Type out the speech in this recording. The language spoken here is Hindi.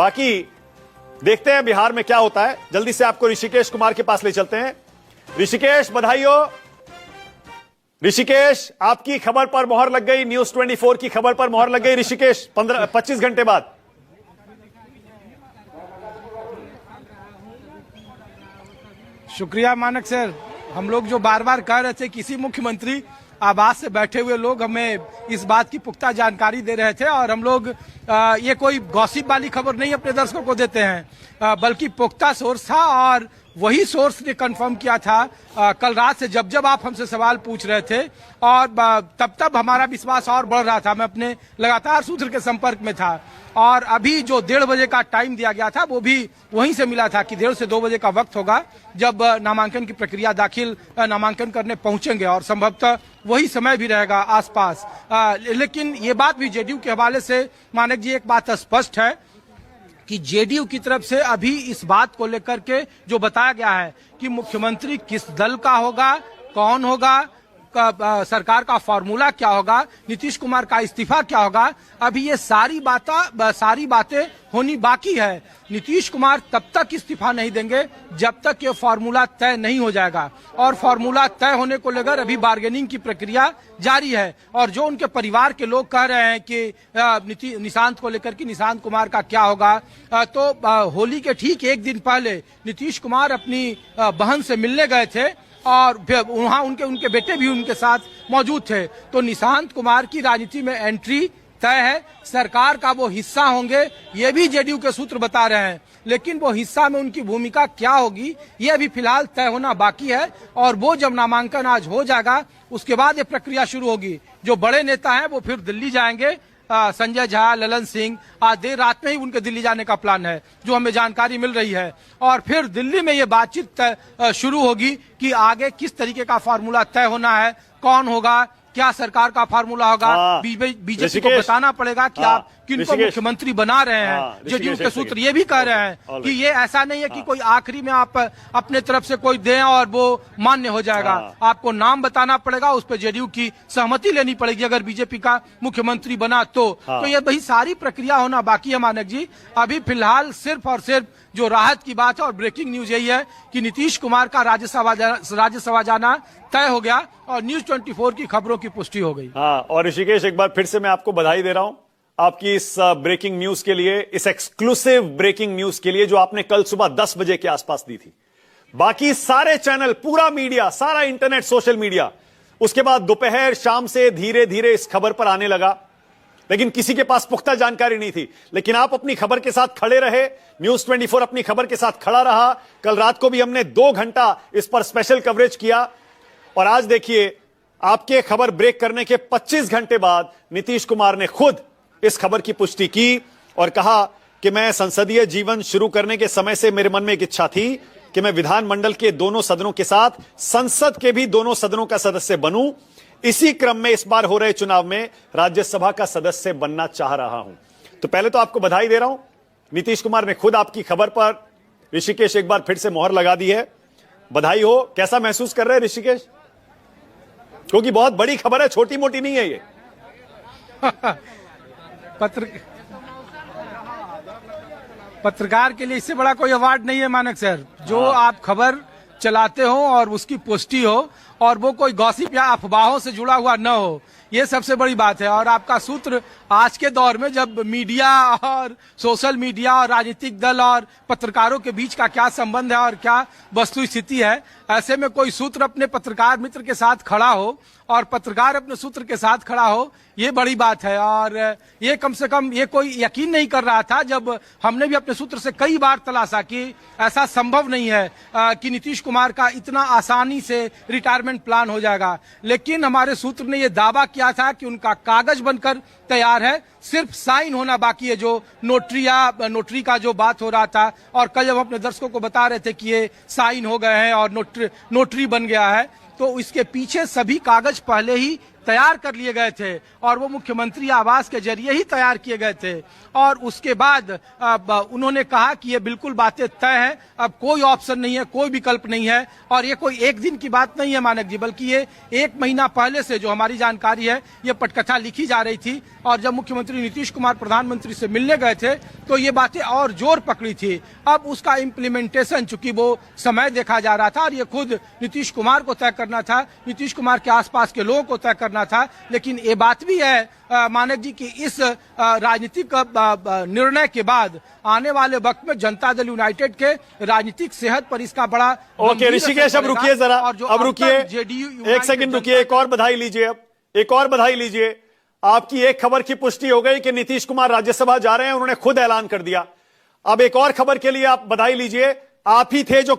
बाकी देखते हैं बिहार में क्या होता है। जल्दी से आपको ऋषिकेश कुमार के पास ले चलते हैं। ऋषिकेश, बधाई हो। ऋषिकेश, आपकी खबर पर मोहर लग गई, न्यूज 24 की खबर पर मोहर लग गई। ऋषिकेश, 25 घंटे बाद। शुक्रिया मानक सर। हम लोग जो बार बार कह रहे थे, किसी मुख्यमंत्री आवास से बैठे हुए लोग हमें इस बात की पुख्ता जानकारी दे रहे थे, और हम लोग ये कोई गॉसिप वाली खबर नहीं अपने दर्शकों को देते हैं, बल्कि पुख्ता सोर्स था, और वही सोर्स ने कंफर्म किया था कल रात से जब जब आप हमसे सवाल पूछ रहे थे, और तब तब हमारा विश्वास और बढ़ रहा था। मैं अपने लगातार सूत्र के संपर्क में था, और अभी जो 1:30 बजे का टाइम दिया गया था वो भी वहीं से मिला था कि 1:30 से 2 बजे का वक्त होगा जब नामांकन की प्रक्रिया दाखिल नामांकन करने पहुंचेंगे, और संभवतः वही समय भी रहेगा आसपास। लेकिन ये बात भी जेडीयू के हवाले से मानक जी एक बात स्पष्ट है कि जेडीयू की तरफ से अभी इस बात को लेकर के जो बताया गया है कि मुख्यमंत्री किस दल का होगा, कौन होगा, सरकार का फॉर्मूला क्या होगा, नीतीश कुमार का इस्तीफा क्या होगा, अभी ये सारी बातें होनी बाकी है। नीतीश कुमार तब तक इस्तीफा नहीं देंगे जब तक ये फॉर्मूला तय नहीं हो जाएगा, और फॉर्मूला तय होने को लेकर अभी बार्गेनिंग की प्रक्रिया जारी है। और जो उनके परिवार के लोग कह रहे हैं कि निशांत को लेकर कि निशांत कुमार का क्या होगा, तो होली के ठीक एक दिन पहले नीतीश कुमार अपनी बहन से मिलने गए थे, और वहां उनके बेटे भी उनके साथ मौजूद थे। तो निशांत कुमार की राजनीति में एंट्री तय है, सरकार का वो हिस्सा होंगे, ये भी जेडीयू के सूत्र बता रहे हैं, लेकिन वो हिस्सा में उनकी भूमिका क्या होगी ये अभी फिलहाल तय होना बाकी है। और वो जब नामांकन आज हो जाएगा उसके बाद ये प्रक्रिया शुरू होगी। जो बड़े नेता हैं वो फिर दिल्ली जाएंगे, संजय झा, ललन सिंह, आज देर रात में ही उनके दिल्ली जाने का प्लान है जो हमें जानकारी मिल रही है, और फिर दिल्ली में ये बातचीत शुरू होगी कि आगे किस तरीके का फार्मूला तय होना है, कौन होगा, क्या सरकार का फार्मूला होगा। बीजेपी को बताना पड़ेगा कि आप किनको मुख्यमंत्री बना रहे हैं। जेडीयू के सूत्र ये भी कह रहे हैं कि ये ऐसा नहीं है कि कोई आखिरी में आप अपने तरफ से कोई दें और वो मान्य हो जाएगा। आपको नाम बताना पड़ेगा, उस पर जेडीयू की सहमति लेनी पड़ेगी अगर बीजेपी का मुख्यमंत्री बना तो ये वही सारी प्रक्रिया होना बाकी है मानक जी। अभी फिलहाल सिर्फ और सिर्फ जो राहत की बात है और ब्रेकिंग न्यूज यही है कि नीतीश कुमार का राज्यसभा जाना तय हो गया, और न्यूज 24 की खबरों की पुष्टि हो गई। और ऋषिकेश, एक बार फिर से मैं आपको बधाई दे रहा हूं आपकी इस ब्रेकिंग न्यूज के लिए, इस एक्सक्लूसिव ब्रेकिंग न्यूज के लिए जो आपने कल सुबह 10 बजे के आसपास दी थी। बाकी सारे चैनल, पूरा मीडिया, सारा इंटरनेट, सोशल मीडिया उसके बाद दोपहर शाम से धीरे धीरे इस खबर पर आने लगा, लेकिन किसी के पास पुख्ता जानकारी नहीं थी। लेकिन आप अपनी खबर के साथ खड़े रहे, न्यूज 24 अपनी खबर के साथ खड़ा रहा। कल रात को भी हमने 2 घंटा इस पर स्पेशल कवरेज किया, और आज देखिए आपके खबर ब्रेक करने के 25 घंटे बाद नीतीश कुमार ने खुद इस खबर की पुष्टि की और कहा कि मैं संसदीय जीवन शुरू करने के समय से मेरे मन में एक इच्छा थी कि मैं विधानमंडल के दोनों सदनों के साथ संसद के भी दोनों सदनों का सदस्य बनूं। इसी क्रम में इस बार हो रहे चुनाव में राज्यसभा का सदस्य बनना चाह रहा हूं। तो पहले तो आपको बधाई दे रहा हूं, नीतीश कुमार ने खुद आपकी खबर पर ऋषिकेश एक बार फिर से मोहर लगा दी है। बधाई हो। कैसा महसूस कर रहे हैं ऋषिकेश? क्योंकि बहुत बड़ी खबर है, छोटी मोटी नहीं है ये। पत्रकार के लिए इससे बड़ा कोई अवार्ड नहीं है मानक सर। जो आप खबर चलाते हो और उसकी पुष्टि हो, और वो कोई गॉसिप या अफवाहों से जुड़ा हुआ न हो, ये सबसे बड़ी बात है। और आपका सूत्र आज के दौर में जब मीडिया और सोशल मीडिया और राजनीतिक दल और पत्रकारों के बीच का क्या संबंध है और क्या वस्तु स्थिति है, ऐसे में कोई सूत्र अपने पत्रकार मित्र के साथ खड़ा हो और पत्रकार अपने सूत्र के साथ खड़ा हो, ये बड़ी बात है। और ये कम से कम ये कोई यकीन नहीं कर रहा था, जब हमने भी अपने सूत्र से कई बार तलाशा कि ऐसा संभव नहीं है कि नीतीश कुमार का इतना आसानी से रिटायरमेंट प्लान हो जाएगा। लेकिन हमारे सूत्र ने यह दावा किया था कि उनका कागज बनकर तैयार है, सिर्फ साइन होना बाकी है। जो नोटरी का जो बात हो रहा था, और कल जब अपने दर्शकों को बता रहे थे कि ये साइन हो गए हैं और नोटरी बन गया है, तो इसके पीछे सभी कागज पहले ही तैयार कर लिए गए थे और वो मुख्यमंत्री आवास के जरिए ही तैयार किए गए थे। और उसके बाद उन्होंने कहा कि ये बिल्कुल बातें तय हैं, अब कोई ऑप्शन नहीं है, कोई विकल्प नहीं है। और ये कोई एक दिन की बात नहीं है मानक जी, बल्कि ये 1 महीना पहले से जो हमारी जानकारी है ये पटकथा लिखी जा रही थी। और जब मुख्यमंत्री नीतीश कुमार प्रधानमंत्री से मिलने गए थे तो ये बातें और जोर पकड़ी थी। अब उसका इम्प्लीमेंटेशन, चूंकि वो समय देखा जा रहा था और ये खुद नीतीश कुमार को तय करना था, नीतीश कुमार के आसपास के लोगों को तय करना था। लेकिन ये बात भी है मानक जी कि इस राजनीतिक निर्णय के बाद आने वाले वक्त में जनता दल यूनाइटेड के राजनीतिक सेहत पर इसका बड़ा ओके ऋषिकेश, अब रुकिए जरा, अब रुकिए, एक सेकंड रुकिए, एक और बधाई लीजिए, अब एक और बधाई लीजिए। आपकी एक खबर की पुष्टि हो गई कि नीतीश कुमार राज्यसभा जा रहे हैं, उन्होंने खुद ऐलान कर दिया। अब एक और खबर के लिए आप बधाई लीजिए, आप ही थे जो